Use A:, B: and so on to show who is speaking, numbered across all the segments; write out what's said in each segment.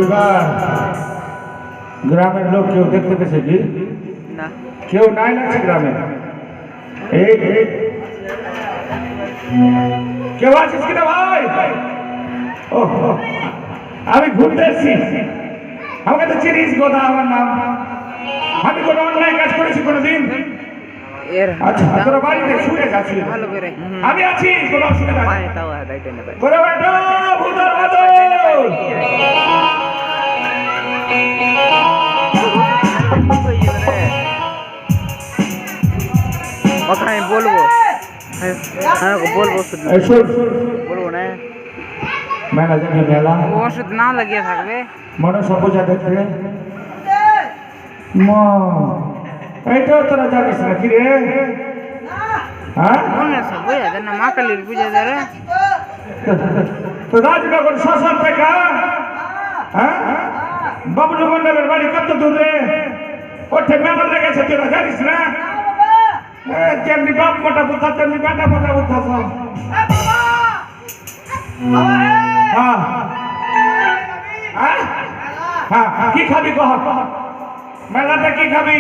A: এবার গ্রামের লোক কেউ দেখতে পেয়েছে কি
B: না,
A: কেউ নাই লাগছে গ্রামে। এই কেউ আছিস কিনা ভাই? ও আমি ঘুরতে এসছি, আমাকে তো চিনিস গোদা আমার নাম। আমি কোনো অন্যায় কাজ করেছি কোনোদিন?
B: এর
A: আচ্ছা তোরা বাড়িতে শুয়ে যাচ্ছি,
B: ভালো করে
A: আমি আছি, কোনো অসুবিধা নেই।
B: পায়ে তাও দাইতে না পাই
A: করে বেটো ভূতের মতো।
B: ওকে আমি বলবো, হ্যাঁ বলবো, ওষুধ
A: এই শোন,
B: বলবো না,
A: মেলা যাবে মেলা,
B: ও ওষুধ না লাগিয়ে থাকবে।
A: মনসা পূজা দেখতে। মা এইটাও তোরা জানিস না কি রে? হ্যাঁ
B: মনে আছে বুঝা দেন না, মা কালীর পূজা দেয়।
A: তো রাজনগর শ্মশান থেকে হ্যাঁ বাবলু মন্ডলের বাড়ি কত দূরে? ওঠে মেলা লেগেছে, তোরা জানিস না? যেমনি বাপ মোটা বুদ্ধা তেমনি বেটা মোটা বুদ্ধা সব। হ্যাঁ হ্যাঁ হ্যাঁ কি খাবি কহ? মেলাটা কি খাবি?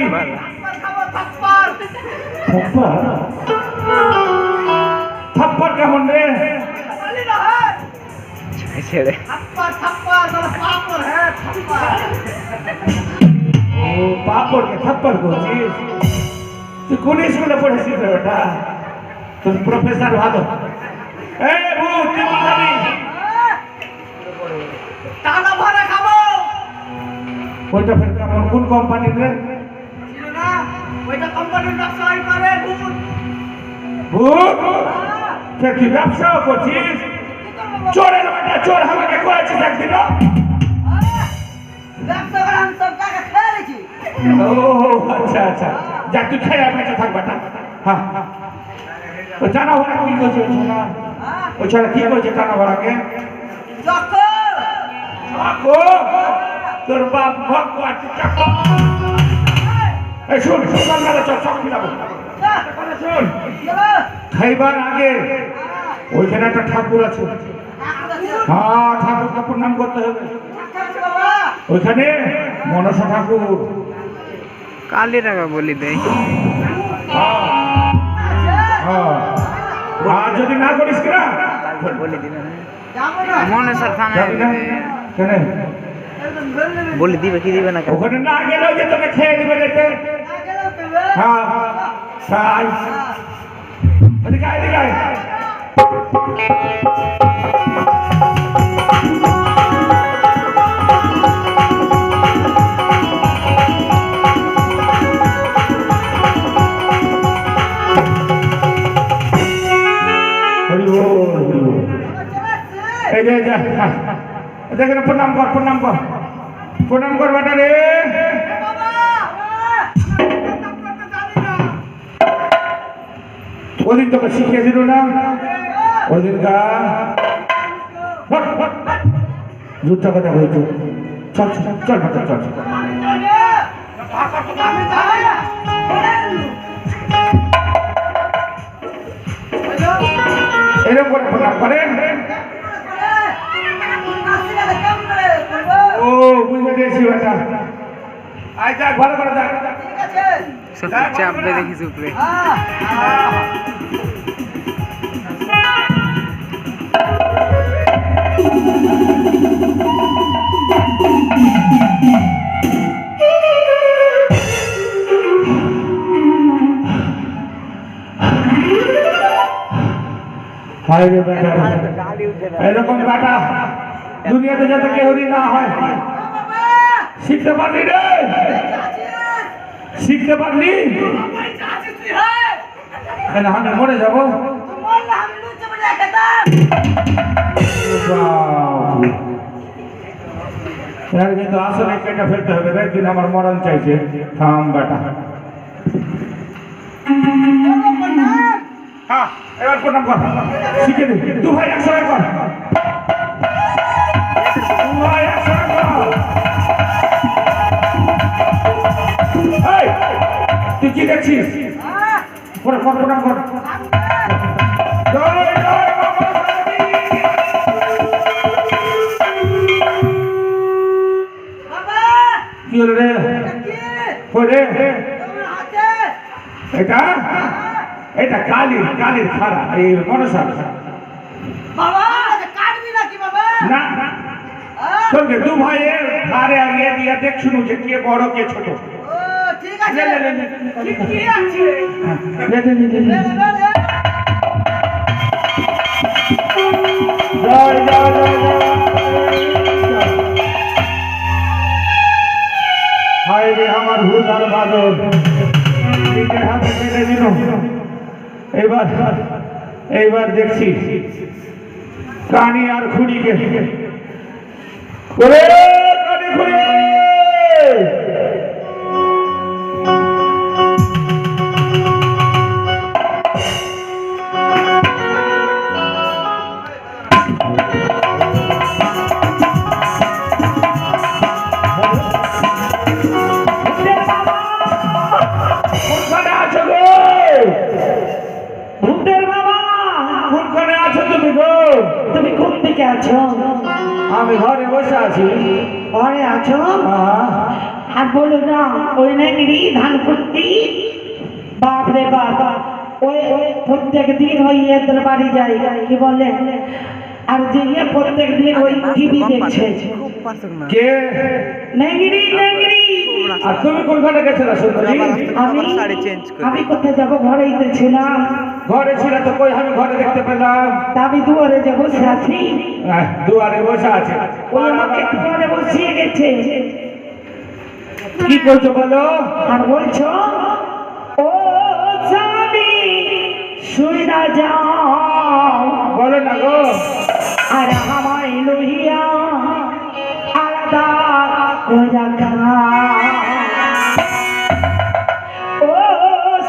A: থাপ্পড় কেমন রে?
B: ছেড়ে
A: ও পাপড়কে থাপ্পড় করছিস? তুই কোন স্কুলে পড়েছিস রে ওটা? তোর প্রফেসর ভালো। এই ভূত তুই কি খাবি?
C: টানা ভরা খাবো।
A: ওইটা ফের কেমন, কোন কোম্পানির রে?
C: ছিল না, ওইটা কোম্পানির ব্যবসায়ী করে ভূত।
A: ভূত ফের তুই ব্যবসাও করছিস? চোরের বেটা চোর আমাকে করেছিস একদিন।
C: ব্যবসা করে আমি সব টাকা খেয়ে নিয়েছি।
A: ও আচ্ছা আচ্ছা, যা তুই খেয়ে বেঁচে থাক বেটা। হ্যাঁ ও টানা ভরা কি করছে? ওই ছাড়া কি করছে টানা ভরাকে?
C: যখন
A: আকো তোর বাপ ভগবান চাকর। এই শোন সকাল মেলা চল, চক মিলাবো। শোন খাইবার আগে ওইখানে একটা ঠাকুর আছে। হ্যাঁ ঠাকুর ঠাকুর নাম করতে হবে ওইখানে, মনসা ঠাকুর।
B: কালী টাকা বলি দেয়।
A: হ্যাঁ আর যদি না করিস কিনা
B: বলি দিবে না,
C: যাবো না।
B: মনে স্যার থানায়
A: যাবি না? কেন
B: বলি দিবে কি দিবে না কেন?
A: ওখানে না গেলেও যে তোকে খেয়ে দিবে রেখে।
C: না গেলেও পেবে।
A: হ্যাঁ তাই এদিকে আয়, এদিকে আয়। হরি বল, হরি বল। এই যে যা দেখেন, প্রণাম কর, প্রণাম কর, প্রণাম কর বেটা রে।
C: বাবা,
A: ওদিন তোকে শিখিয়ে দিল না? ওদিন গা জুতটা কথা বলছো। চল চল চল বেটা চল।
C: আমি যাই না।
A: এরকম করে প্রণাম করেন? ও বুঝে দিয়েছি বেটা। আয় যাক, ভালো করে যাক।
B: সব চাপবে দেখিস উপরে।
A: হায় রে বেটা, এরকম বেটা দুনিয়াতে যাতে কেউই না হয়। শিখতে পারলি রে? শিখতে পারলি? কেন আমি মরে যাবো? কিন্তু আসলে কেটে ফেলতে হবে রে, দিন আমার মরণ চাইছে। থাম বেটা। হ্যাঁ এবার প্রণাম কর, শিখে দে। দু ভাই একসঙ্গে কর, দু ভাই একসঙ্গে কর। এই, তুই কি দেখছিস? প্রণাম কর, প্রণাম কর। কালির খাড়া এই মনসা
C: বাবা কাটবি নাকি বাবা
A: না তোকে দু ভাইয়ের ধারে আগিয়ে দিয়ে দেখ শুনু যে কে বড় কে ছোট
C: ও ঠিক আছে কি আছে
A: হায় রে আমার ভূত আর বাদর নিজের হাতে ফেলে দিল এইবার দেখছি কানি আর খুঁড়িকে ওরে কানি খুঁড়ি
D: তুমি কোন দিকে আছো?
A: আমি ঘরে বসে আছি।
D: ঘরে আছো? আর বলো না ওই নেংড়ি ধান কুটতি বাপ রে বাপ ওই প্রত্যেক দিন ওই এদের বাড়ি যায় কি বলে আর যে প্রত্যেক দিন ওই টিভি দেখছে
A: কে
D: নেংড়ি
A: আর তুমি কোনখানে গেছিলে সুন্দরী?
D: আমি কোথায় যাবো? ঘরেই তো ছিলাম।
A: ঘরে ছিল তো কই আমি ঘরে দেখতে পেলাম?
D: তা আমি দুয়ারে যে বসে আছি।
A: দুয়ারে বসে আছে
D: ওই আমাকে দুয়ারে বসিয়ে গেছে।
A: কি করছো বলো?
D: আর বলছো ও স্বামী শুই না যাও
A: বলো না গো।
D: আর আমায় লইয়া আলাদা করে ও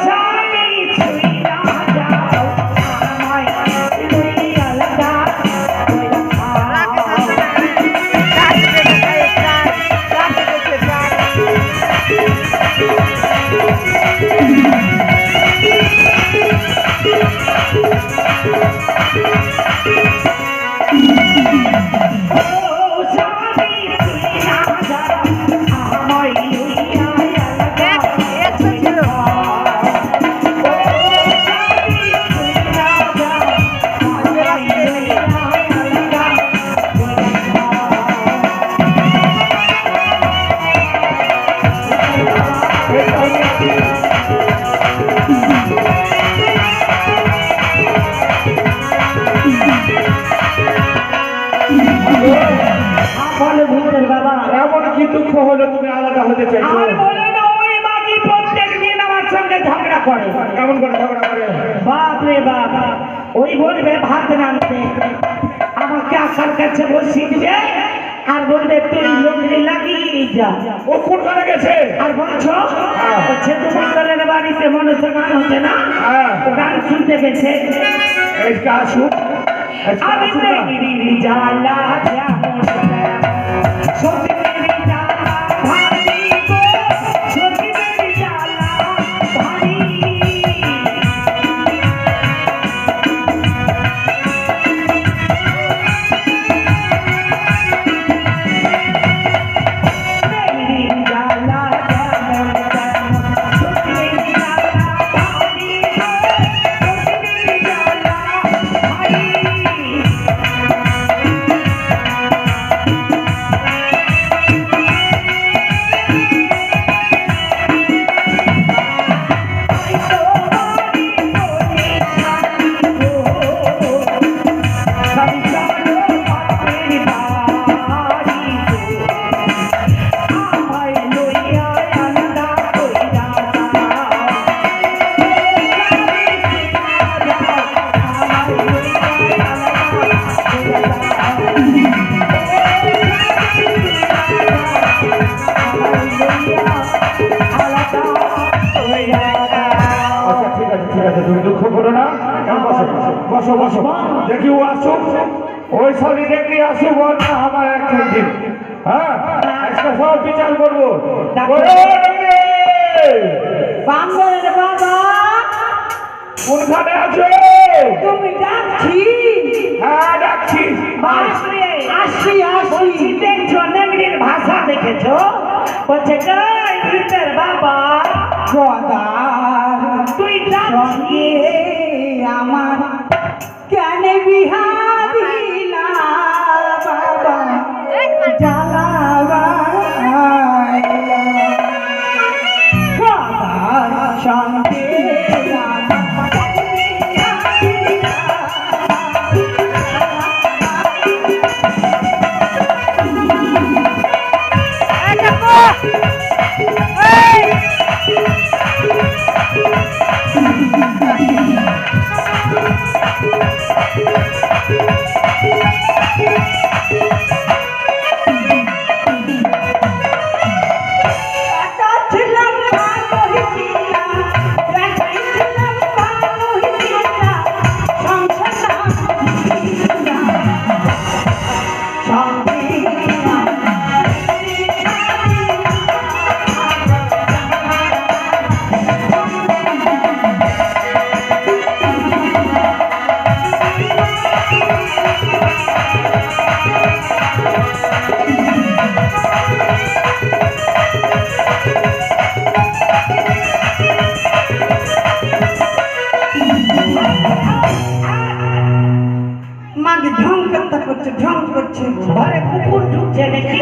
D: স্বামী শুই না যাও আমায় লইয়া আলাদা
A: এমন কি দুঃখ হলো তুমি আলাদা হতে চাইছো?
D: প্রত্যেকদিন আমার সঙ্গে ঝগড়া করে।
A: কেমন করে ঝগড়া করে?
D: বাপ রে বাপ ওই বলবে ভাত রাঁধতে আমাকে আসার কাছে বসিয়ে দিবে আর বলবে তুই লগ্নি লাগিয়ে যা।
A: ও কোনখানে গেছে?
D: আর বলছো ছেতু মন্ডলের বাড়িতে মনসা গান হচ্ছে না, ও গান শুনতে গেছে।
A: আসুক
D: আমি মেঘিরি জ্বালা যেমন সতীমেরি জ্বালা ভারী গো, সতীমেরি জ্বালা ভারী। মেঘিরি জ্বালা যেমন সতীমেরি জ্বালা ভারী গো, সতীমেরি জ্বালা ভারী।
A: তুমি দুঃখ করো না, বসো বসো দেখি ও আসুক, ওই সবই দেখি আসুক, ওর না আমার একটা দিন। হ্যাঁ আজকে সব বিচার করবো।
D: বাংলার বাবা
A: কোনখানে আছো?
D: তুমি ডাকছি?
A: হ্যাঁ ডাকছি।
D: আসি দেখছো নেংড়ির ভাষা দেখেছো? বলছে ভূতের বাবা তুই ডাকছি বিহারিলা বাবা জ্বালাবাইলা সবার সঙ্গে মাকে ঢং করতে ঢং করছে ঘরে কুকুর ঢুকছে দেখি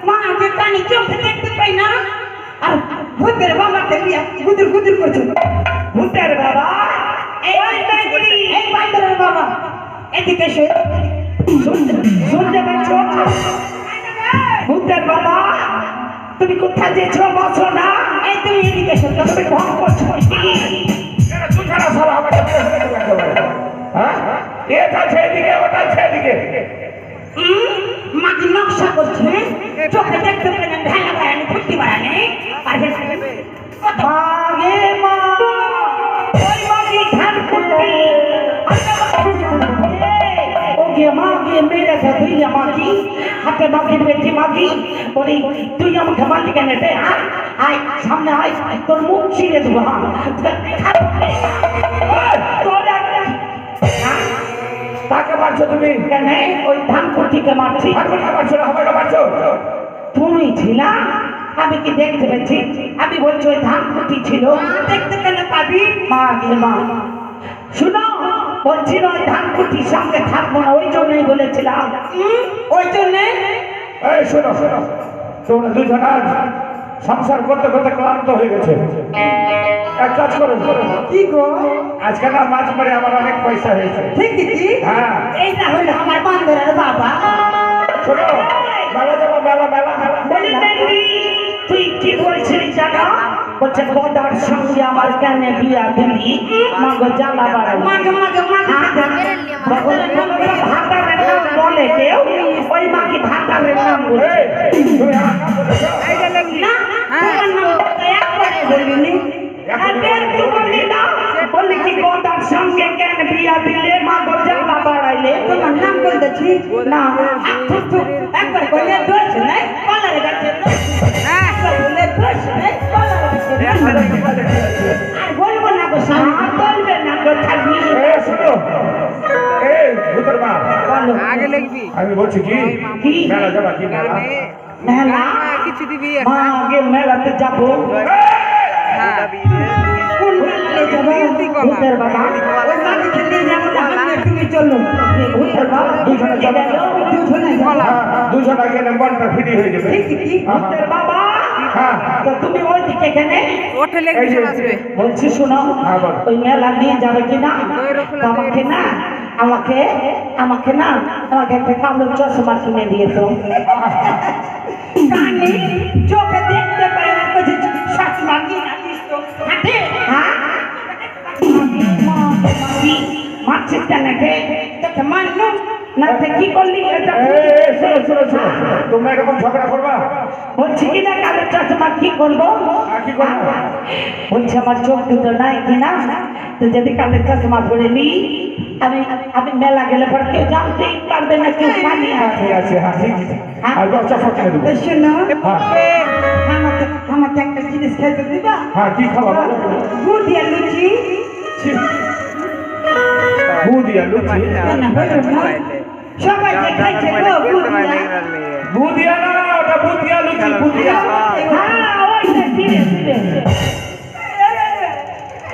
D: মাকে কানে চোখে দেখতে পাই না আর ভূতের বাবাকে নিয়ে গুদুর গুদুর করছে ভূতের বাবা এই বান্দরের বাবা এদিকে শুনতে পাচ্ছ ভূতের বাবা তুমি কোথায় যেছো বসো না এই তুমি এদিকে শুনতে তুমি ঢং করছো
A: দুখানা সব আমাকে এটা ছেদিকে ওটা ছেদিকে
D: মাকে নকশা করছে চোখে দেখতে পাই না ঢালা বাড়ানি ফুটি বাড়ানি আর মাগে মা ওই মাগে ধান ফুটি ওকে মাগে মেরে তুই মাগি হাতে মাগি বেটি মাগি বলি তুই আমাকে মাগি কেন রে আয় সামনে আয় তোর মুখ ছিঁড়ে দেবো
A: তাকে মারছো তুমি
D: কেন ওই ধান ফুটিকে মারছি
A: মারছো না আমাকে মারছো
D: তুমি ছিলা আমি কি দেখতে পেয়েছি আমি বলছি ওই ধান ফুটি ছিল দেখতে কেন পাবি মা গিয়ে মা শুনো বলছি না ওই ধান ফুটির সঙ্গে থাকবো না ওই জন্যই বলেছিলাম ওই জন্যে
A: এই শোনো শোনো তোমরা দুজন আজ সংসার করতে করতে ক্লান্ত হয়ে গেছে এক কাজ করো
D: কি গো
A: আজকে না মাছ মারে আমার অনেক পয়সা হয়েছে
D: ঠিক কি
A: হ্যাঁ
D: এইটা হলো আমার বান্দরের বাবা
A: শোনো মেলা যাবো মেলা মেলা মেলা
D: বলি দেখবি তুই কি বলছিস জানা বলছে গদার সঙ্গে আমার কেন বিয়া দিলি মাগো জ্বালা বাড়াই মাগো মাগো ভাতারের নাম বলে কেউ ওই মাকে ভাতারের নাম বলে
A: তুমি আমার নাম বলেছো
D: না তোমার নাম বলতে একবারে বলিনি বললি কি গদার সঙ্গে কেন বিয়া দিলে মাগো জ্বালা বাড়াইলে তোমার নাম বলতেছি না একবার বলে দোষ নাই কলারে গাছে বলে দোষ নাই আর বলবো না গো সামনে বলবে না গো থাকবি
A: শোনো এই ভূতের মা
B: আগে লিখবি
A: আমি বলছি কি
D: কি?
A: মেলা যাবা কি মেলা
D: মেলা
B: কিছু দিবি
D: মা আগে মেলাতে যাবো কোন মেলাতে যাবো ভূতের বাবা ওই মাকে খেতে যাবো না তুমি চলো ভূতের বাবা দুজনে চলো দুজনে
A: দুজন আগে মনটা ফ্রি হয়ে যাবে
D: ঠিক কি ভূতের বাবা
A: হ্যাঁ
D: তো তুমি ওই দিকে কেন
B: ওঠে লিখবি আসবে
D: বলছি শোনো
A: হ্যাঁ, বল।
D: ওই মেলা নিয়ে যাবে কিনা আমাকে না আমাকে আমাকে না আমাকে একটা কালো চশমা কিনে দিয়ে তো কানে চোখে দেখতে পাই না কিছু চশমা কিনে দিস তো হাতে হ্যাঁ মারছিস কেন তোকে মানলো না তুই কি করলি এটা
A: শোনো শোনো শোনো তোমরা এরকম ঝগড়া করবা
D: বলছি কি না কালো চশমা কি করবো
A: কি করবো
D: বলছি আমার চোখ দুটো নাই কিনা তো যদি কালো চশমা পরে নি আমি আমি মেলা গেলে পর কেউ জানতেই পারবে না কেউ পানি
A: ঠিক আছে হ্যাঁ ঠিক আছে আর দশটা ফটো দেবো
D: শোনো আমাকে আমাকে একটা জিনিস খেতে দিবা
A: হ্যাঁ কি খাওয়া
D: গুড় দিয়ে লুচি
A: বুদিয়া লুচি
D: না হলো না সবাই যে খাইছে গো গুড় দিয়া
A: বুদিয়া না ওটা বুদিয়া লুচি বুদিয়া
D: হ্যাঁ ওইটা ধীরে ধীরে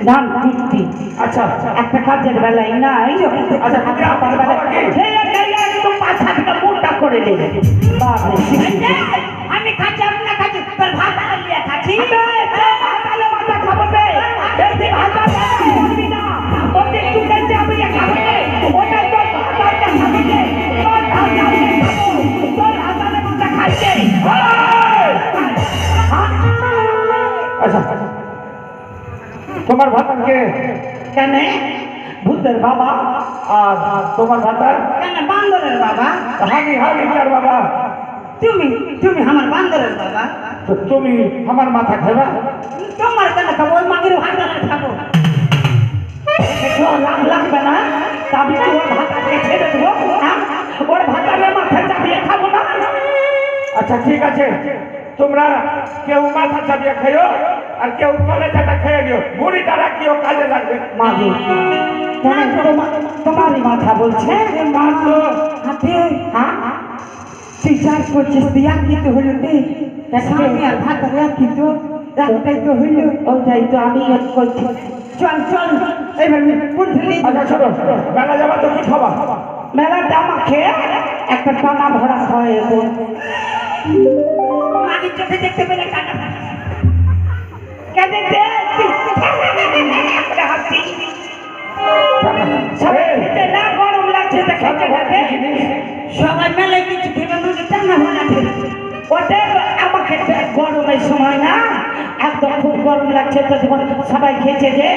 D: ধান কুটতি
A: আচ্ছা
D: একটা কাজের বেলায় নাই
A: আচ্ছা, তুমি আমার বাবা কে?
D: একদম পাঁচা থেকে মোটা করে নেবে বাপরে
C: আমি খাচ্ছি আমি না খাচ্ছি তোর ভাত আলিয়া খাচ্ছি
D: ভাতালে মাথা খাবো রে বেশি ভাতা খাবি না ওতে তুই যাবি খাবে ওটা তোর ভাতাটা খাবি রে তোর ভাতা তোর ভাতালে মাথা খাইছে
A: আচ্ছা তোমার ভাতাকে
D: কেন ভূতের বাবা
A: আর তোমার ভাতার
C: কেন বান্দরের বাবা
A: হামি হামি কার বাবা
C: তুমি তুমি আমার বান্দরের বাবা
A: তো তুমি আমার মাথা খাবা
C: তোমার কেন খাবো ওই মাগির ভান্ডারের খাবো
D: লাগবে না তবে তুই ওর ভাতাকে ছেড়ে দেবো ওর ভাতালে মাথা চাপিয়ে খাবো না
A: আচ্ছা ঠিক আছে তোমরা কেউ মাথা চাপিয়ে খাইও আর কেউ কলেজাটা খেয়ে গিয়ে বুড়িটা রাখিও কাজে লাগবে
D: মাগি কেন তোমারই মাথা বলছে
A: মা তো
C: হাতে
D: হ্যাঁ
C: তুই চার করছিস দিয়া কিন্তু হইলো রে স্বামী আর ভাত কিন্তু রাখতেই তো হইলো
D: ওইটাই তো আমি করছি
C: চল চল এবার পুঁটলি
A: আচ্ছা শোনো বেলা যাবা তো কি খাবা
D: মেলার জামা খেয়ে একটা টানা ভরা খাওয়াই
C: মাগির চোখে দেখতে পেলে কাটা
D: না গরম লাগছে তো খেতে খেতে
C: সবাই মেলায় কিছু খেবে মানে টানা হয়ে যাবে
D: ওটা আমাকে গরমের সময় না একদম খুব গরম লাগছে তো যখন সবাই খেয়েছে যে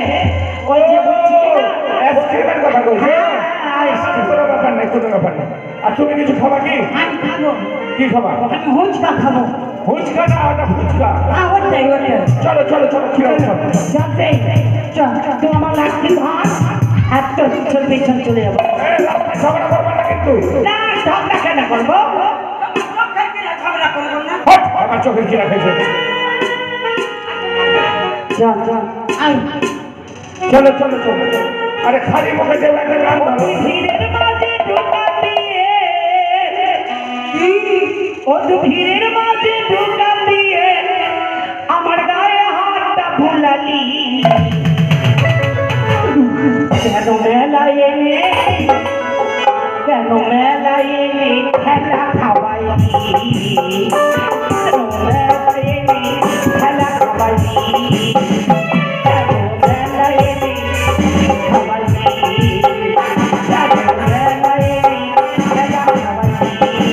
D: ওই যে বলছি কি না,
A: আইসক্রিমের কথা বলছি কোনো ব্যাপার নেই কোনো ব্যাপার নেই আর তুমি কিছু খাবা কি
C: আমি খাবো
A: কি খাবা
C: আমি হুঁচকা খাবো
A: ফুচকা না ওটা ফুচকা
C: হ্যাঁ ওটাই ওটাই
A: চলো চলো চলো কি হবে
D: যাতে চল তুই আমার লাগছি ভাত আর তোর পিছন পিছন চলে যাবো
A: ঝগড়া করবে না কিন্তু
D: না ঝগড়া কেন করবো
C: ঝগড়া করবো না
A: হট, আমার চোখের কি রাখেছে
D: চল চল
C: আই
A: চলো চলো চলো আরে খালি মুখে দেবে একটা গান গাও।
D: ভিড়ের মাঝে ঢোকা দিয়ে ও তো ভিড়ের মাঝে ঢোকা দিয়ে আমার গায়ে হাতটা ভুলালি কেন মেলায় এনে কেন মেলায় এনে খেলা খাওয়াইলি কেন মেলায় এনে খেলা খাওয়াইলি কেন মেলায় এনে খাওয়াইলি কেন মেলায় এনে খেলা খাওয়াইলি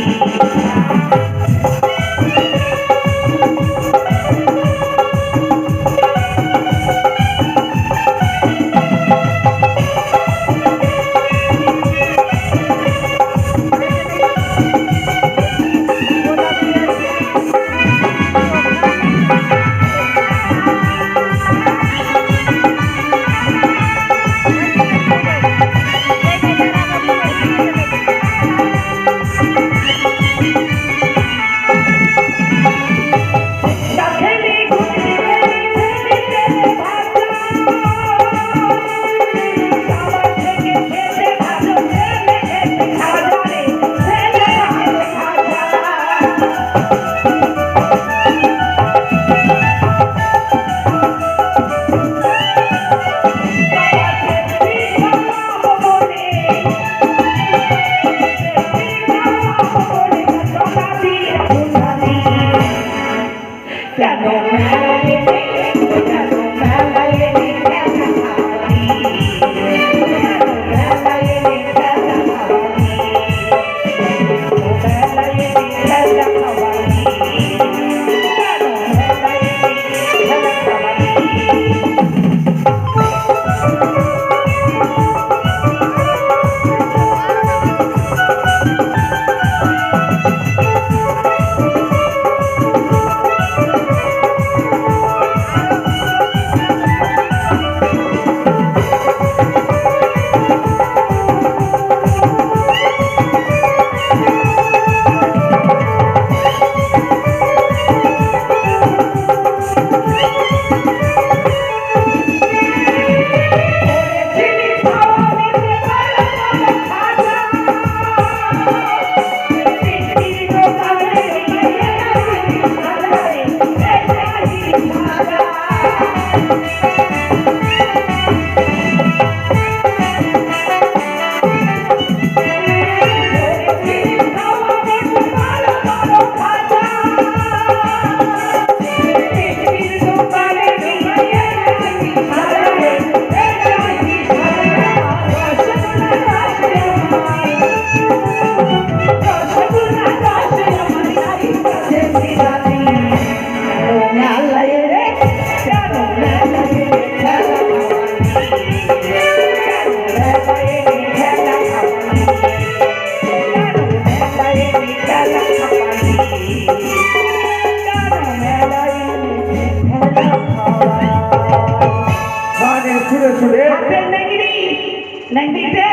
D: নাকি রে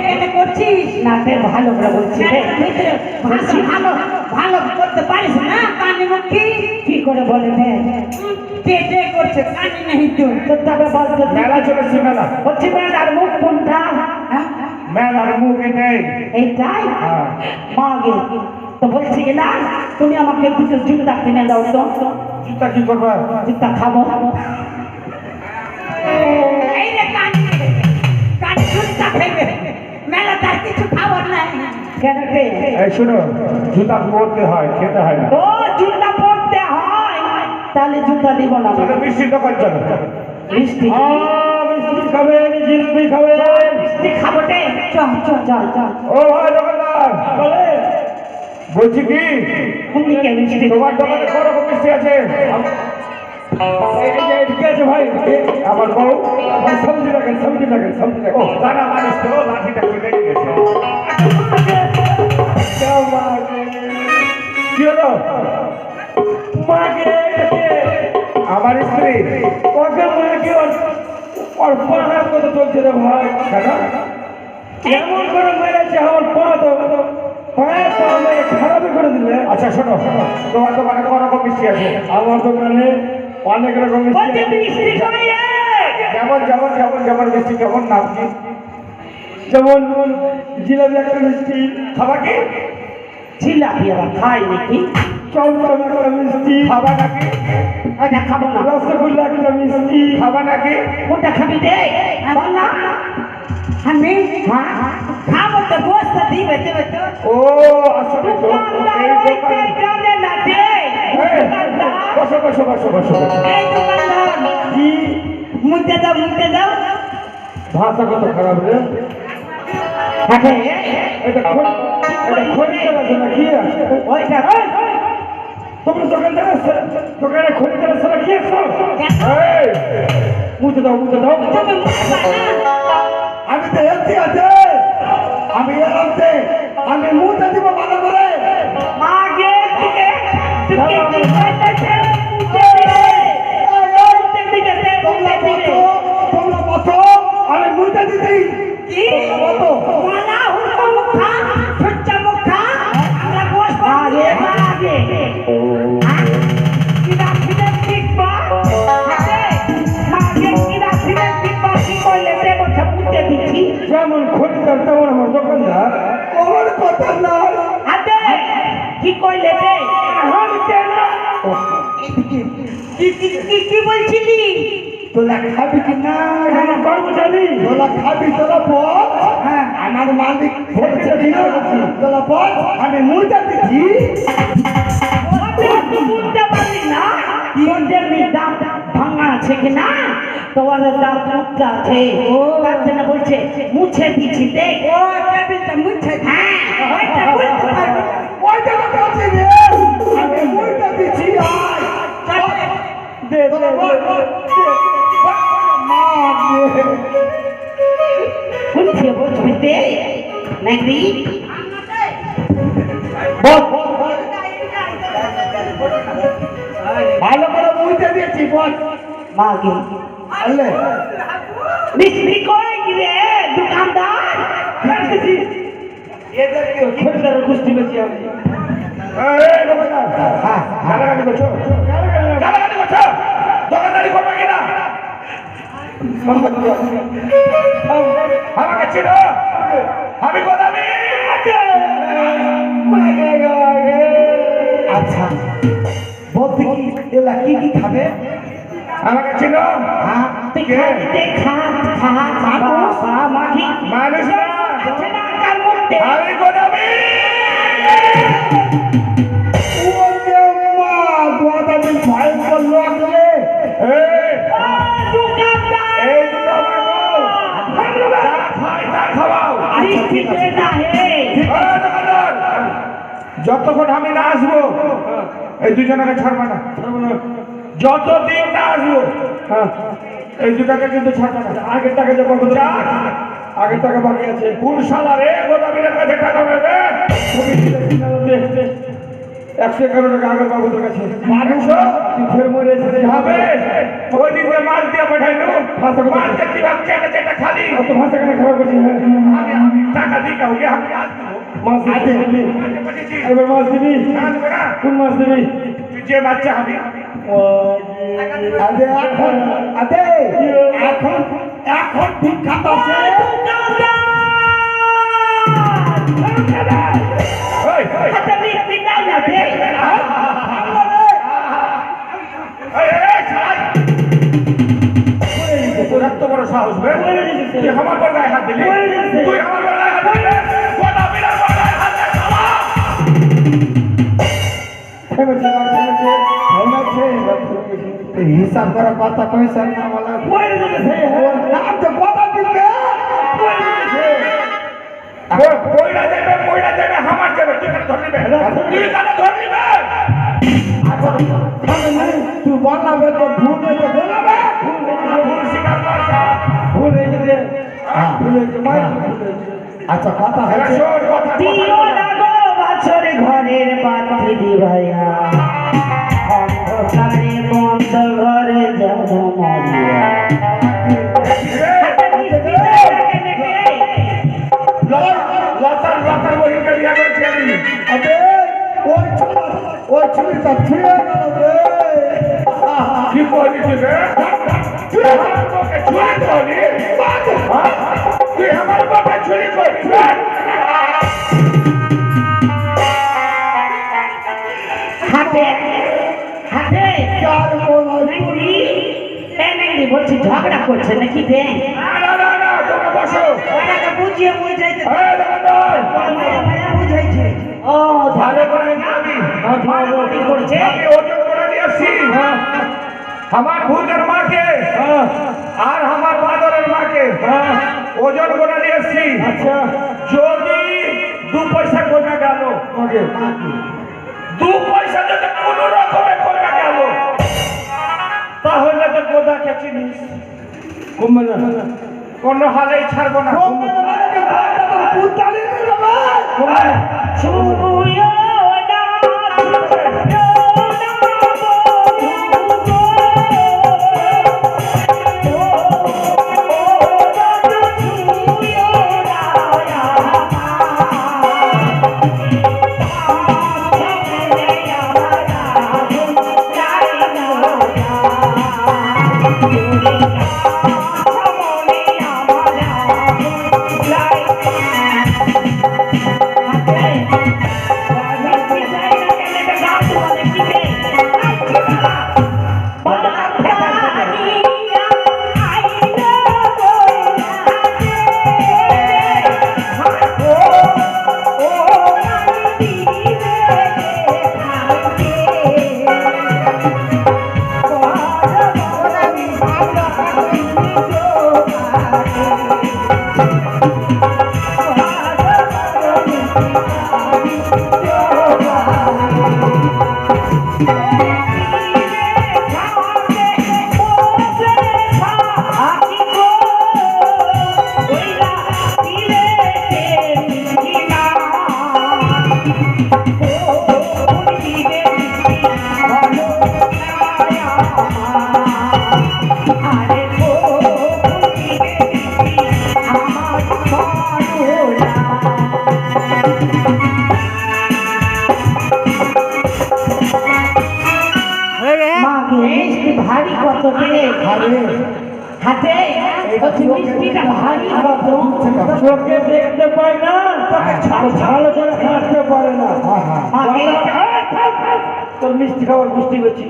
C: কেটে করছিস
D: না তে ভালো করে বলছি রে
C: ভাষা ভালো ভালো করতে পারিস না কানে মুখি
D: কি করে বলে রে
C: কেটে করছে কানে নেই তো
D: তো তবে বলতো
A: মেলা চলেছে মেলা
D: বলছি মেলার মুখ কোনটা
A: মেলার মুখ এটাই
D: এইটাই
A: হ্যাঁ।
D: মাগে তো বলছি কি না তুমি আমাকে দুটো জুতা কিনে দাও তো
A: জুতা কি করবা
D: জুতা খাবো
C: এই রে কানে সুস্তা খাইবে মেলা তার কিছু খাবার নাই
D: কেন রে
A: এই শোনো জুতা পরতে হয় খেতে হয় না
D: ও জুতা পরতে হয় তাহলে জুতা দিব না
A: চলো মিষ্টির দোকান চলো
D: মিষ্টি
A: মিষ্টি খাবেন জিলিপি খাবেন
D: মিষ্টি খাবো রে চল চল চল চল
A: ও ভাই দোকানদার বলছি কি
D: কোন দিকে মিষ্টি
A: তোমার দোকানে কত রকম মিষ্টি আছে ঠিক আছে ভাই আমার বউ সবজি রাখেন ও জানা মানুষ তো লাঠিটা কেটে গেছে কি হলো আমার স্ত্রী ওকে মাকে ওর পাহাড় কত চলছে রে ভাই এমন করে মেরেছে আমার পা তো পায়ে পা মেরে খারাপই করে দিলে আচ্ছা শোনো তোমার দোকানে কত রকম মিষ্টি আছে আমার দোকানে অনেক রকম মিষ্টি আছে
D: মিষ্টি করে
A: যেমন যেমন যেমন যেমন মিষ্টি কেমন নাম কি যেমন জিলাপি একটা মিষ্টি খাবা কি
D: জিলাপি আবার খাই নাকি
A: চমচম একটা মিষ্টি খাবা নাকি
D: ওটা খাবো না
A: রসগোল্লা একটা মিষ্টি খাবা নাকি
D: ওটা খাবি রে বল না
C: আমি
D: হ্যাঁ
C: খাবো তো বসতে দিবে দেবে তো
A: ও আসলে তো এই দোকান
D: জানে না রে
A: বসো বসো বসো বসো
C: এই দোকানদার
A: কি
C: মুদ্দে দাও
A: ভাষা কত খারাপ রে এটা খড়ি আছে না কি আছে
D: ওইটা
A: তোমরা দোকানে খড়ি আছে না কি আছে এই মুতে দাও
C: তুমি
A: আমি তো এমতি আছে আমি এমতে আমি মুতে দিব ভালো করে
D: মাগে দিকে দিকে
A: তোমরা বসো আমি মুতে দিতেই
C: কি
A: বসো
C: মালা হুড়কা মুখা ছোট্টা মুখা আমরা বসবো
D: মাগে মাগে কিরা কিরা ঠিকবা মাগে কিরা কিরা ঠিকবা কি কইলে তে বছর পুঁতে দিছি
A: যেমন খরিদার তেমন আমার দোকানদার আমার কথা না
D: আদে কি কইলে তে
A: আমি কেন
C: কি বলছিলি
A: তোলা খাবি কি না আমার কর্মচারী তোলা খাবি তোলা বল হ্যাঁ আমার মালিক বলছে তোলা বল আমি মুরগা দিচ্ছি
D: তুই বুঝতে পারলি না তোদের দাম ভাঙা আছে কি না তোমার দাম মুক্তা আছে তার জন্য বলছে মুছে দিচ্ছি দেখ
C: ও টেবিলটা মুছে
D: হ্যাঁ
C: ওইটা বলতে পারবো না।
A: ওই জায়গা আছে রে আমি মুরগা দিচ্ছি
C: চল
A: দে তোলা বল মা দে
D: বুঝছে বুঝবি দে নাকি
A: ভালো করে মুইতে দিয়েছি বল
D: মাগে
A: আলে
D: মিস্ত্রি কই রে দোকানদার
A: এদের কি খরিদার গোষ্ঠী বেশি আমি এই দোকানদার হ্যাঁ গালাগালি করছো গালাগালি করছো দোকানদারি করবে কিনা আমাকে চিনো আমি গোদামি আচ্ছা বলতে কি এলা কি কি খাবে আমাকে চিনো হ্যাঁ
D: তুই খাইতে খা খা খা মাগি
A: মানুষ না
D: আছে না কার মধ্যে
A: আমি গোদামি ওরে মা গোদামি ভয় করলো আসলে এই
D: দোকানদার
A: এই দুটো আমার বউ। যা খাই তা খাওয়াও
D: মিষ্টি দে না হে
A: এই দোকানদার, যতক্ষণ আমি না আসবো এই দুজনকে ছাড়বে না যতদিন না আসবো এই দুটাকে কিন্তু ছাড়বে না আগের টাকা যে কত আগের টাকা বাকি আছে কোন সালা রে গোদামিনের কাছে টাকা নেবে 111 টাকা আগের বাবুদের কাছে মানুষ তুই ফের মরে এসে হবে ওই দিন যে মাছ দিয়ে পাঠাইলো মাছ দিয়ে কি ভাবছে এটা খালি तो भाषा का खराब कर दिया टाका दी का हो गया हम आज मास दे अरे मास दे कौन मास दे तुझे बच्चा हमें আদে এখন এখন বিখ্যাত আছে তোর এত বড় সাহস তুই আমার বড় গায়ে হাত দিলি তুই আমার বড় গায়ে হাত দিলি গোটা বিরাট বড় গায়ে হাত দে হিসাব করা কথা কইছ না বলা নাম তো কথা দিবে কইরা যাবে আমার যাবে তুই কেন ধরলি তুই কেন ধরলি তুই বললাবে তো ভুল হইতে বললাবে ভুল স্বীকার করছা ভুল হইছে রে ভুল হইছে মাই আচ্ছা কথা হইছে
D: দিও না গো বাছরে ঘরের বাতি দি ভাইয়া অন্ধকারে বন্ধ ঘরে যাব মরিয়া
A: লতার বহিকে বিয়া করছি আমি
C: আবে ওই ছুরিটা ছুঁয়ে গেল রে
A: কি বলি রে তুই আমার বউকে চুরি করলি তুই আমার বউকে চুরি করলি
D: হাতে হাতে
C: চার বলা
D: নাকি বলছি ঝগড়া করছে নাকি রে
A: না তোমরা বসো
D: ওটাকে বুঝিয়ে বুঝে যাইতে বুঝাইছে ও
A: ভালো করে আমি
D: কি করছে
A: আমি ওজন করে দিয়েছি আমার ভূতের মাকে আর আমার বাদরের মাকে ওজন করে দিয়েছি
C: আচ্ছা
A: যদি 2 পয়সা কমে গেল
C: ওকে
A: 2 পয়সা যদি কোনো রকমে কমে গেল তাহলে তো গোদাকে চিনিস
C: কমবে না
A: কোনো হালেই ছাড়বো না
C: কমবে না মানে পুতালি রে কমবে
D: ছুঁয়ো না ভারী কত রে হাতে মিষ্টিটা ভারী কত
C: চোখে দেখতে পাই না ভালো করে খাটতে পারে না তোর মিষ্টি খাবার মিষ্টি করছি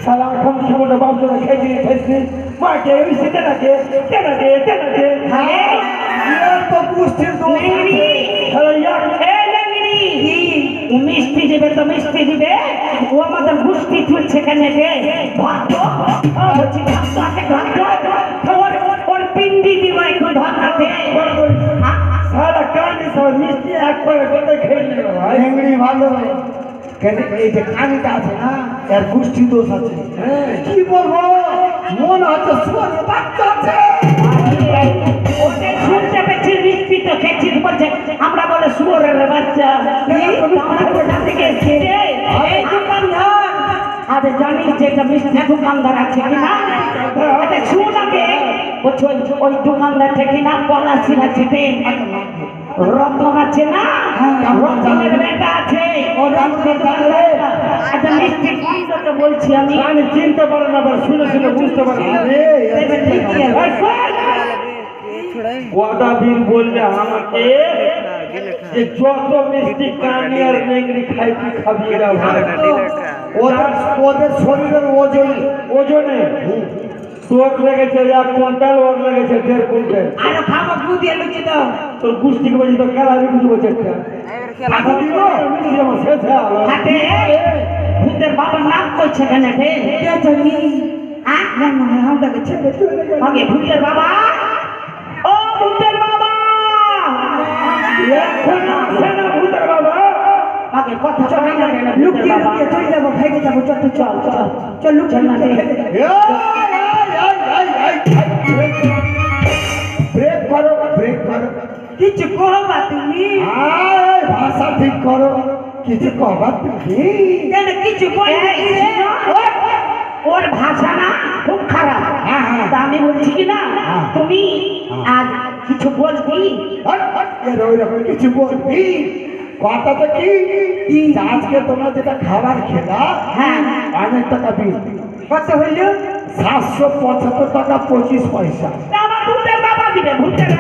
C: সালাম খাম খাবারটা বাবজোরা খেয়েছি মাকে মিষ্টিতে ডাকে তো পুষ্টির
D: মিষ্টি দিবে তো মিষ্টি দিবে ও আমাদের পুষ্টি তুলছে কেন ওর পিন্ডি দিবে একটু ধরতে
C: সারা কানি সব মিষ্টি একবারে করে খেয়ে নিল
A: চিংড়ি ভালো কেন এই যে কানিটা আছে না এর পুষ্টি দোষ আছে কি বলবো মন হচ্ছে সুন্দর বাচ্চা আছে
D: শুনতে পেয়েছি মিষ্টি তো খেয়েছি বলছে আমরা বলে শুয়োরের বাচ্চা আরে জানিস যে একটা মিষ্টি দোকানদার আছে কিনা শুনাকে বলছে বলছি ওই দোকানদার থেকে না পলাশি আছে রতন আছে না রতনের বেটা আছে আচ্ছা মিষ্টি তো বলছি আমি
A: চিনতে পারে না আবার শুনে শুনে বুঝতে পারে ওয়াদাবির বললে আমাকে যে যত মিষ্টি কানি আর নেংরি খাই তুই খাবি এরা ওদের শরীরের ওজনে তোর লেগেছে 1 কুইন্টাল ওর লেগেছে 1.5 কুইন্টাল
C: আরে খাবো দুধ দিয়ে লুচি দাও
A: তোর গুষ্টিকে বলছি তো খেলা বিক্রি করছে একটা আচ্ছা দিব মিষ্টি আমার শেষ হয়ে গেল
D: হাতে ভূতের বাবার নাম করছে কেন রে
C: কে জানি না না আমাকে ছেড়ে চলে গেল
D: আগে ভূতের বাবা ও ভূতের বাবা
A: এখন আসে না ভূতের বাবা
D: আগে কথা শোনা না কেন ভূতের
C: লুকিয়ে
D: বাবা
C: লুকিয়ে চলে যাবো ভাইকে যাবো চল চল চল চল লুকিয়ে না
A: ব্রেক করো ব্রেক করো
C: কিছু কহবা তুমি
A: ভাষা ঠিক করো কিছু কবার তুমি
C: কেন কিছু বলবে
D: ওর ভাষা না খুব খারাপ তা আমি বলছি কি না তুমি আজ কিছু বলবি
A: ওই রকম কিছু বলবি কথা তো কি আজকে তোমরা যেটা খাবার খেলা
D: হ্যাঁ
A: অনেক টাকা বিল
C: কত হইল
A: 775 টাকা 25 পয়সা
D: আমার ভূতের বাবা দিবে ভূতের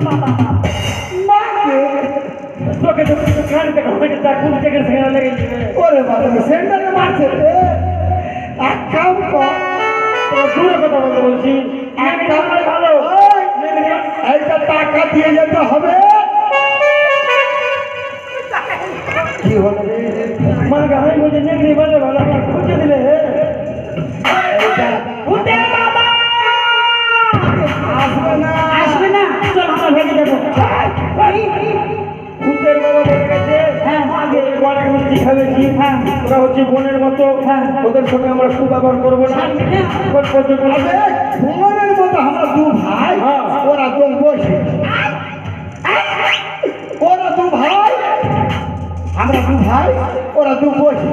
D: বাবা
A: তোকে তো কান থেকে হয়ে যা কোন থেকে সেখানে লেগে যাবে ওরে বাবা সেন্টারে মারছে রে এক কাম কর দূরে কথা বলতে বলছি এক কাম ভালো এইটা টাকা দিয়ে যেতে হবে কি হলো রে মানে আমি বলছি নেগরি বলে ভালো আমার খুঁজে দিলে
D: ভূতের বাবা
C: আসবে না
D: চল আমরা ভেঙে দেবো
A: ভূতের বাবা বলে গেছে আগে অনেক মিষ্টি খাবেছি ওরা হচ্ছে বোনের মতো ওদের সঙ্গে আমরা খুব ব্যবহার করবো না বোনের মতো আমরা দু ভাই ওরা দু বসে ওরা দু ভাই আমরা দু ভাই ওরা দু বসে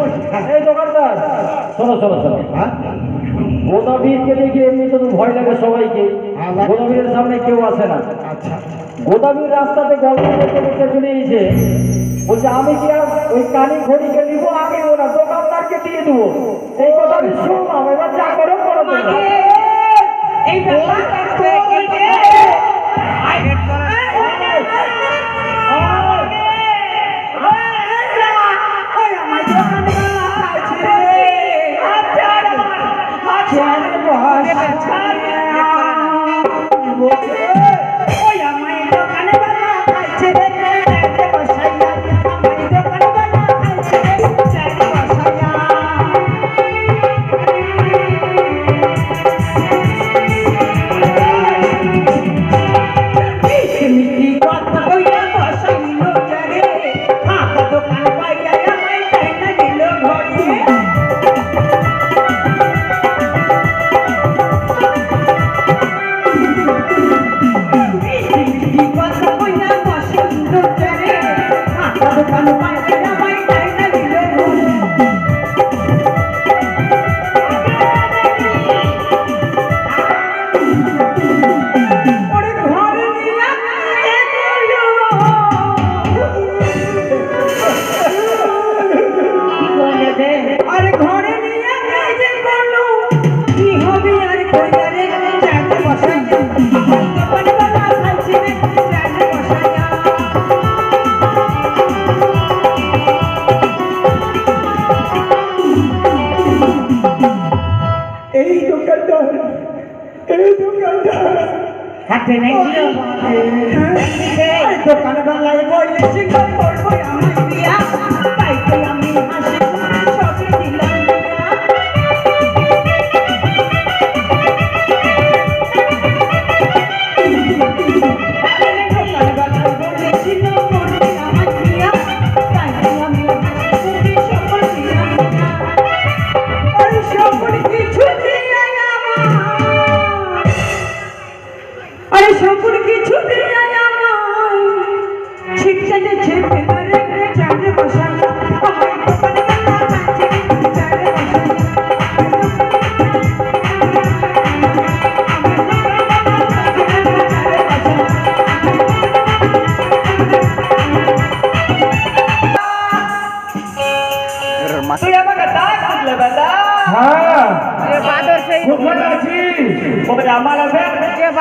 A: এই দোকানদার শোনো শোনো শোনো গোদাবীরকে দেখে এমনি তো ভয় লাগে সবাইকে গোদাবীরের সামনে কেউ আসে না আচ্ছা গোদাবীর রাস্তাতে গল্প করতে করতে চলে এসে বলছে আমি কি আর ওই কানি ঘড়িকে নিব আমি ওরা দোকানদারকে দিয়ে দেবো এই গোদাবীর শুনলাম এবার যা করো করো
C: এই ব্যাপার
D: হাতে নেই
C: দোকান বাংলায় বললে শিকার করবো আমার বিয়া তাই তো আমি হাসি সবই দিলাম দোকান বাংলায় বললে শিকার করবো আমার বিয়া তাই তো আমি হাসি সবই দিলাম ওই সবই কিছু দিয়ে আরে সকল কিছু দিয়ে আমায় শিক্ষাতে ছেপে ধরে চাঁদে বসানো আমায় দোকানে গেলা কাছে চাঁদে বসানো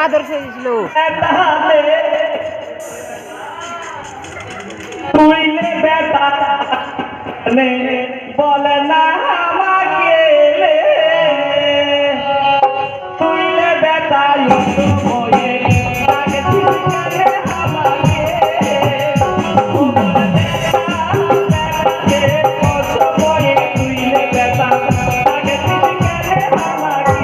B: বাদর সেজেছিল
A: তুইলে বেটা নে বলে না আমাকে তুইলে বেটা হয়ে তাকে তুইলে আমাকে তুইলে বেটা তাকে তুইলে আমাকে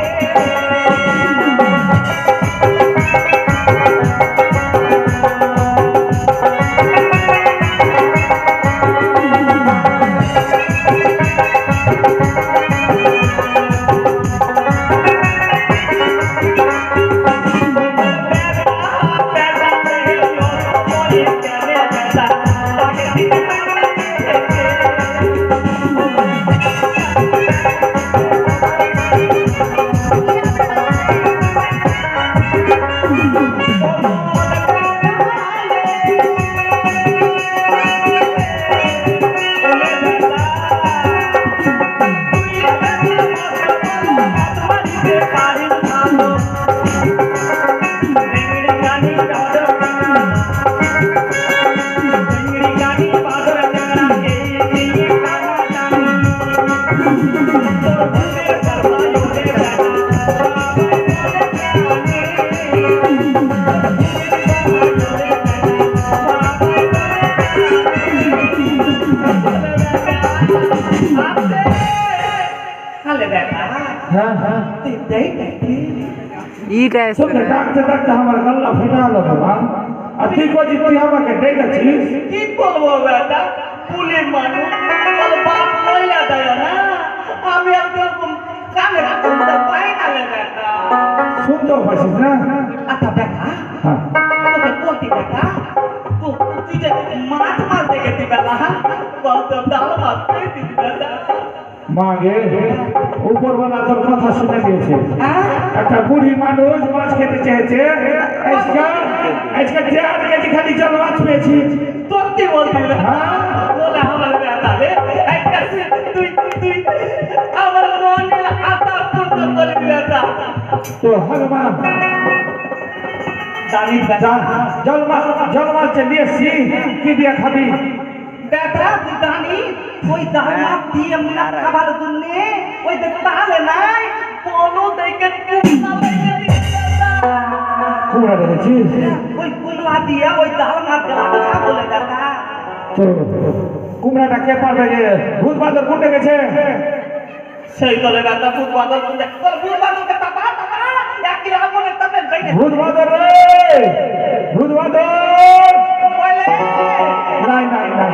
B: ইটা
A: তোকে ডাকতে ডাকতে আমার গলা ফেটে গেল বাবা আর তুই কজি তুই আমাকে ডেকেছিস
E: কি বলবো বেটা পুলিশ মানুষ তোর বাপ মহিলা দেয় না আমি একদম কানে শুনতে পাই না রে বেটা
A: শুনতেও পাচ্ছিস না
E: আচ্ছা বেটা
A: হ্যাঁ
E: তোকে বলতি বেটা তুই যে মাছ মারতে গেছি বেটা কত ডাল মারতে দিবি বেটা
A: মাগে উপরওয়ালা তোর কথা শুনে দিয়েছে একটা বুড়ি মানুষ মাছ খেতে চেয়েছে আজকে 4 কেজি খালি জল মাছ পেয়েছি
E: সত্যি বলছি
A: হ্যাঁ
E: বলে আমার বেটা রে একটা তুই তুই আমার মনে আতা পূর্ণ করে বেটা
A: তো হনুমান
E: জানি বেটা
A: জল মাছ নিয়ে এসছি কি দিয়ে খাবি
E: বেটা তুই জানি ওই দানা দিয়ে আমরা খাবার জন্য ওই যে তালে নাই পলো দেখে
A: কুমড়া দেখেছিস
E: ওই কুমড়া দিয়ে ওই ডাল মাছ খাওয়া বলে দাদা
A: তো কুমড়াটা কে পারবে যে ভূত বাদর কোনটা গেছে
E: সেই দলে বেটা ভূত বাদল বলে তোর ভূত বাদলকে তাপা তাপা একই আপনে তাপে বাইরে
A: ভূত বাদর রে ভূত বাদর
E: বলে
A: নাই নাই নাই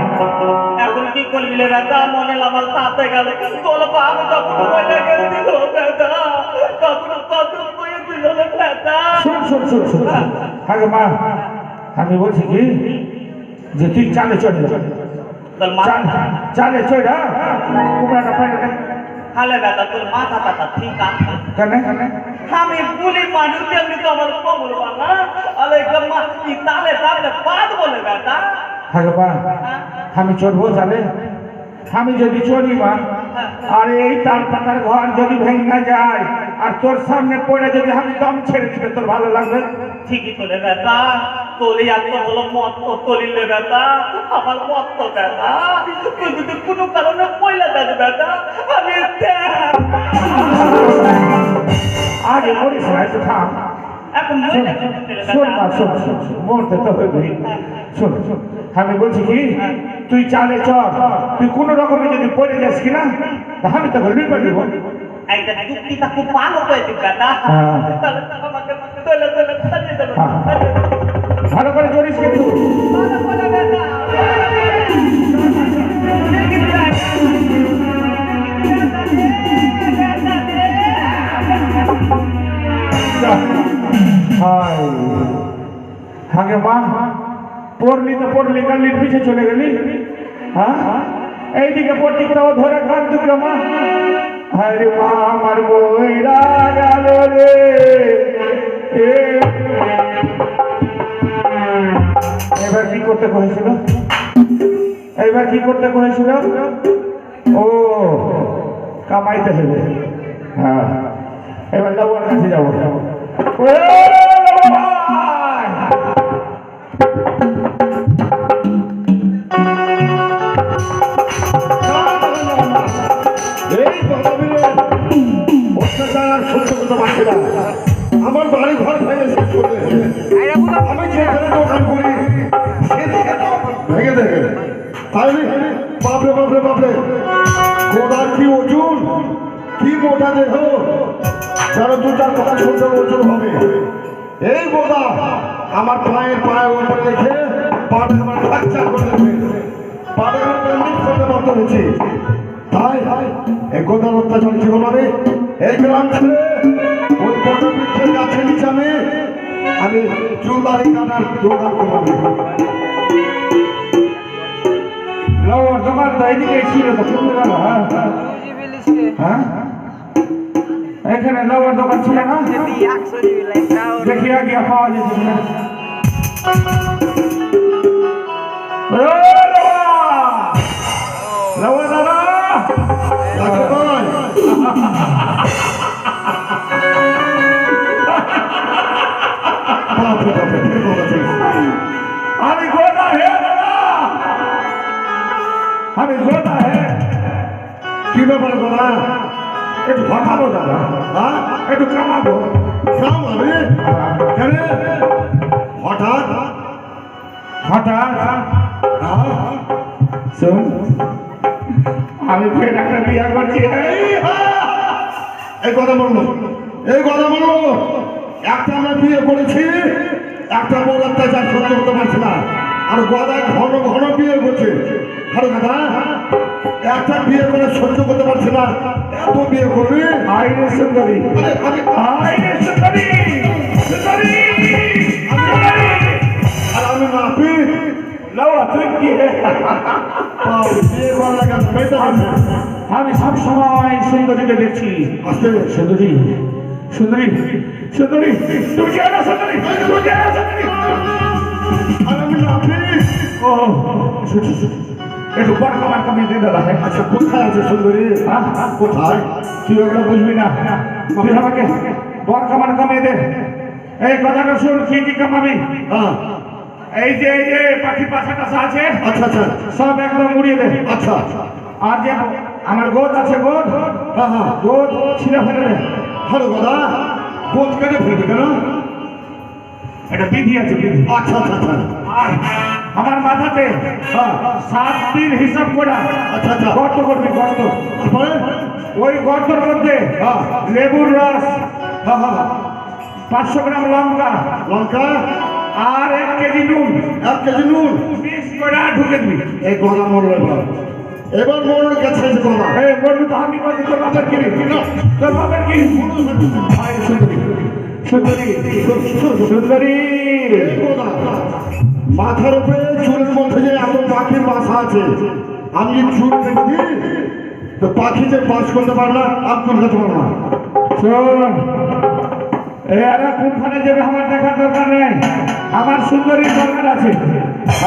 E: এখন কি করবি রে বেটা মনে লামাল তাতে গেল তোর বাপ যখন বলে গেছিল বেটা তখন কত কয়ে দিল রে বেটা
A: শুন আগে মা আমি বলছি কি যে তুই চালে চলে যা
E: তোর মা
A: চালে চলে কুমড়াটা পাই
E: হালে বেটা তোর মাথা টাথা ঠিক আছে
A: কেন
E: আমি পুলি মানুষ এমনি তো আমার কবল বানা আলে গম্মা কি তালে তালে বাদ বলে বেটা
A: আগে মা আমি চড়বো চালে আমি যদি চড়ি মা আর এই তাল পাতার ঘর যদি ভেঙে যায় আর তোর সামনে পড়ে যদি আমি দম ছেড়ে দিবে তোর ভালো লাগবে
E: ঠিকই তোলে বেটা তোলে এত হলো মত তো তলিলে বেটা আমার মত তো বেটা তুই যদি কোনো কারণে পয়লা দেন বেটা আমি
A: আগে মরিস না একটু থাম
E: এখন মহিলা
A: শোন মা শোন মরতে তো হইবে শোন আমি বলছি কি তুই চালে চল তুই কোনো রকমে যদি পড়ে যাস কিনা তা আমি তোকে লুপে দিব
E: একটা যুক্তিটা খুব ভালো হয়েছে বেটা তাহলে আমাকে তোলে তোলে তাড়িয়ে দেবো
A: ভালো করে চড়িস কিন্তু
E: ভালো করে বেটা
A: আগে মা পড়লি তো পড়লি গালির পিছিয়ে চলে গেলি হ্যাঁ এইদিকে পড়লি তো ধরে খান দুটো মা আরে মা আমার বইরা গেল রে এবার কি করতে করেছিল ও কামাইতে হবে হ্যাঁ এবার যাবো কাছে যাবো আমি যেখানে দোকান করি সেদিকে তো ভেঙে দেবে। তাহলে বাপরে বাপরে বাপরে, গোদার কি ওজন, কি মোটা দেহ, যেন দু চার কথা শুনতে ওজন হবে। এই গোদা আমার পায়ের উপরে রেখে পাটা আমার ফ্র্যাকচার করে দেবে, পাটা আমার ব্যান্ডেজ করতে বাধ্য হয়েছে। তাই এই গোদার অত্যাচার কি হবে? এই গ্রাম ছেড়ে ওই বড় বৃক্ষের গাছের নিচে আমি চুলদারি কাটার দোকান করলাম।
F: লওয়ার দোকান তো এদিকে ছিল তো কোন গেল? হ্যাঁ এখানে লওয়ার দোকান ছিল না? দেখি আগে পাওয়া যেত না। লওয়া দাদা আমি গোদা হে দাদা, আমি গোদা হে।
A: কি ব্যাপার দাদা?
F: একটু ঘটাবো দাদা,
A: হ্যাঁ
F: একটু কামাবো।
A: কাম হবে কেন? হঠাৎ
F: হঠাৎ শোন, আমি ফের একটা বিয়া করছি।
A: এই কথা বললো, এই কথা বললো। একটা আমরা বিয়ে করেছি, একটা বড় অত্যাচার সহ্য করতে পারছি না, আর গদা ঘন ঘন বিয়ে করছে। আরে দাদা, একটা বিয়ে করে সহ্য করতে পারছি না, এত বিয়ে করবি?
F: আইনে সুন্দরী, আইনে সুন্দরী, সুন্দরী,
A: আর আমি মাপি
F: লওয়া তুই কি হে?
A: বিয়ে করার আগে মেয়েটা আছে।
F: আমি সব সময় সুন্দরীকে দেখছি।
A: আসতে
F: সুন্দরী, সুন্দরী, সুন্দরী, তুমি কে না সুন্দরী, তুমি কে না সুন্দরী?
A: আর আমি মাপি।
F: ও একটু বড় মার্কা মেয়ে দিয়ে দাদা।
A: আচ্ছা কোথায় আছে সুন্দরী? কোথায়?
F: তুই ওগুলো বুঝবি না, তুই আমাকে বড় মার্কা মেয়ে দে। এই কথাটা শুন, কি কামাবি?
A: হ্যাঁ
F: এই যে পাখির পাশা টাশা আছে,
A: আচ্ছা আচ্ছা
F: সব একদম উড়িয়ে দে।
A: আচ্ছা
F: আর যে আমার গোদ আছে, গোদ,
A: হ্যাঁ হ্যাঁ
F: গোদ ছিঁড়ে ফেলে দে।
A: হ্যালো দাদা, বোধ কেটে ফেলবে কেন?
F: এটা বিধি আছে, বিধি।
A: আচ্ছা আচ্ছা আচ্ছা
F: আর আমার মাথাতে
A: হ্যাঁ
F: 7 দিন হিসাব করা
A: আচ্ছা আচ্ছা
F: গর্ত করবি, গর্ত।
A: তারপরে
F: ওই গর্তের মধ্যে
A: হ্যাঁ
F: লেবুর রস,
A: হ্যাঁ হ্যাঁ
F: 500 গ্রাম লঙ্কা
A: লঙ্কা
F: আর 1 কেজি নুন
A: 1 কেজি নুন
F: মিক্স করে ঢুকে দিবি।
A: এই গলা মরলো। এবার মরল গেছে যে গলা।
F: এই বলবি তো আমি বলবি, তোর বাপের কি, তোর বাপের কি? আয় সুন্দরী, সুন্দরী, সুন্দরী।
A: এই গলা, মাথার উপরে চুলের মধ্যে যে এত পাখির বাসা আছে, আমি যদি চুল কেটে দিই তো পাখি যে বাস করতে পারে না, আমি চুল খেতে পারবো না।
F: শোন, এরা কোনখানে যাবে আমার দেখার দরকার নেই, আমার সুন্দরীর দরকার আছে।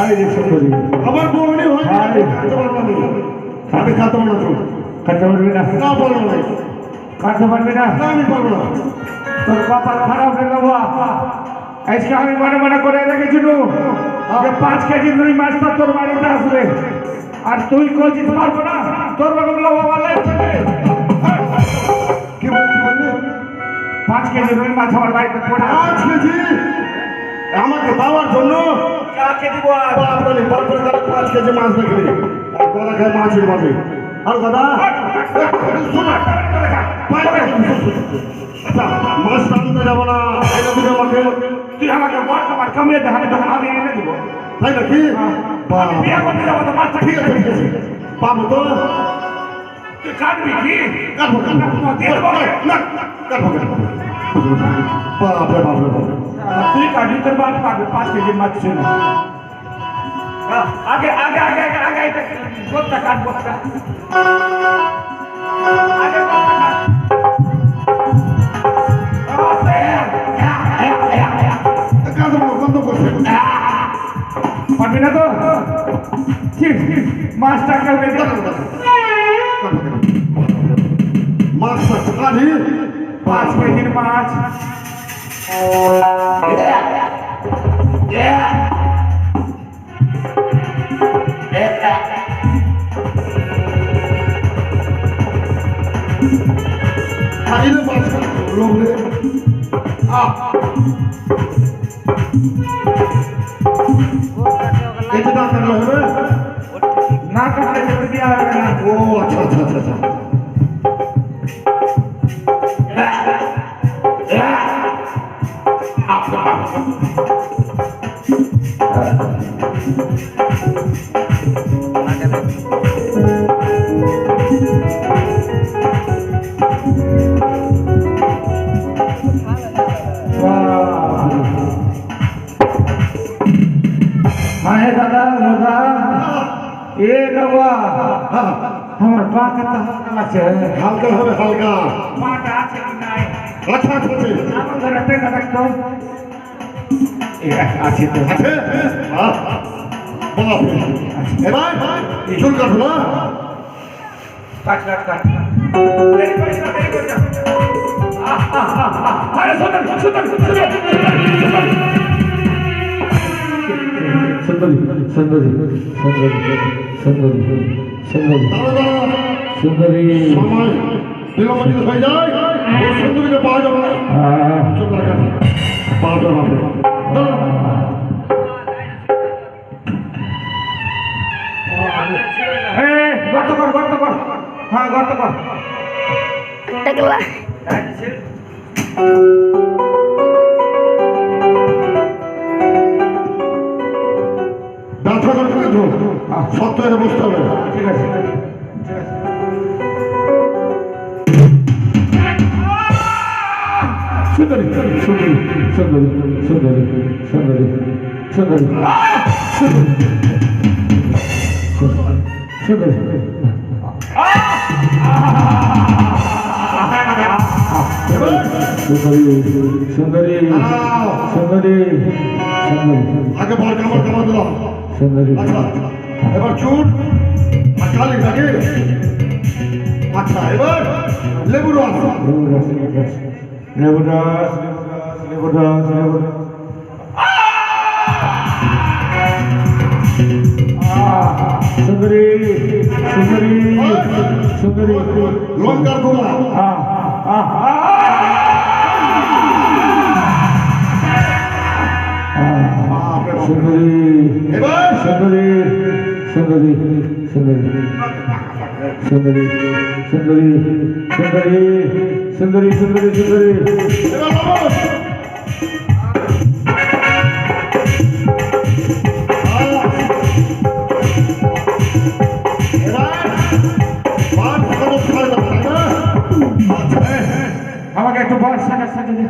F: আয় রে সুন্দরী,
A: আমার বউনি হয় না, আমি খেতে পারবো না। আমি খেতে পারবো না চুল।
F: কাটতে পারবি না?
A: না পারবো না,
F: কাটতে পারবি না?
A: না আমি পারবো না।
F: তোর কপাল খারাপ হয়ে যাবো। আজকে আমি মনে করে রেখেছিল যে 5 কেজি রুই মাছটা তোর বাড়িতে আসবে, আর তুই কচিস পারবো না, তোর রকম বাবা
A: কি বললি?
F: 5 কেজি রুই মাছ আমার বাড়িতে পড়ে আছে।
A: 5 কেজি আমাকে পাওয়ার জন্য
F: কাকে দিব আর?
A: বাপরে বাপরে, 5 কেজি মাছ দেখলি আর গলা খায় মাছের পাবে। আর গদা আচ্ছা, মাছ টানতে যাবো না, এনে দিবে আমাকে।
F: তুই আমাকে বড় খাবার কামিয়ে দে, আমি তখন আমি এনে দিব।
A: তাই নাকি?
F: আমি বিয়ে করতে যাবো তো মাছটা
A: ঠিক আছে ঠিক আছে, পাবো তো?
F: তুই কাটবি কি?
A: কাটবো কাটবো
F: দিয়ে দেবো।
A: না কাটবো কাটবো। বাপরে বাপরে বাপরে,
F: তুই কাটবি, তোর বাপ কাটবে। 5 কেজি মাছ ছিল। আগে আগে আগে আগে আগে এটা গোটা কাটবো। আগে গোটা কাট।
A: গন্ধ করছে।
F: পারবি না তো? ঠিক, মাছটা কাটবে।
A: মাছটা কাটি।
F: 5 কেজির মাছ।
A: খাইলে মাছ লোক রে।
F: এই যে দাঁত কাটলে হবে
A: না কাটলে যেতে দেওয়া হবে না।
F: ও আচ্ছা আচ্ছা আচ্ছা আচ্ছা
A: হ্যাঁ দাদা দাদা এ বাবা আমার পা কাটা হালকা লাগছে।
F: হালকা হবে হালকা
A: পাটা আছে কি নাই?
F: আচ্ছা আচ্ছা আচ্ছা।
A: আমার ঘরে টেকা রাখতো আছে তো।
F: আছে বাপরে এবার চুল কাটো না
A: কাট কাট কাট দেরি করিস না, দেরি করিস না। আরে সুন্দর সুন্দর সুন্দর
F: সুন্দরী সুন্দরী সুন্দরী সুন্দরী সুন্দরী
A: দাঁড়া
F: সুন্দরী
A: সময় বিলম্ব যদি হয়ে যায় ওই সুন্দরীকে পাওয়া যাবে না। চুপ করে কাট পাওয়া যাবে না। দাঁড়া। গর্ত কর গর্ত কর হ্যাঁ গর্ত কর
B: Tegla.
A: ব্যথা করে কিন্তু সত্য হয়ে বসতে হবে। ঠিক আছে
F: সুন্দরী সুন্দরী সুন্দরী সুন্দরী সুন্দরী সুন্দরী সুন্দরী সুন্দরী সুন্দরী সুন্দরী সুন্দরী
A: আগে বার কামড় কামড় দিলাম।
F: সুন্দরী
A: আচ্ছা এবার চুট আর কালি নাকি। আচ্ছা এবার লেবু রস।
F: লেবু রস লেবু রস লেবু রস সুন্দরী সুন্দরী সুন্দরী
A: লঙ্কার গুঁড়া।
F: সুন্দরী
A: এবার
F: সুন্দরী সুন্দরী সুন্দরী সুন্দরী সুন্দরী সুন্দরী সুন্দরী সুন্দরী সুন্দরী
A: এবার লবণ।
F: আমাকে একটু বড় সাজা সাজা দে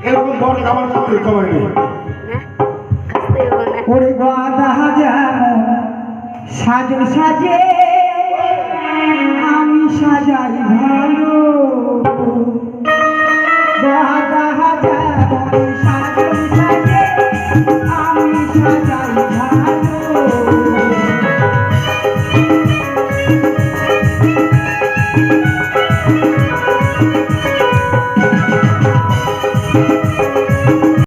A: এরকম বড় খাবার খাবার নেই।
D: ওরে গাদা যেমন সাজে সাজে আমি সাজাই ভালো গাদা যেমন সাজে সাজে আমি সাজাই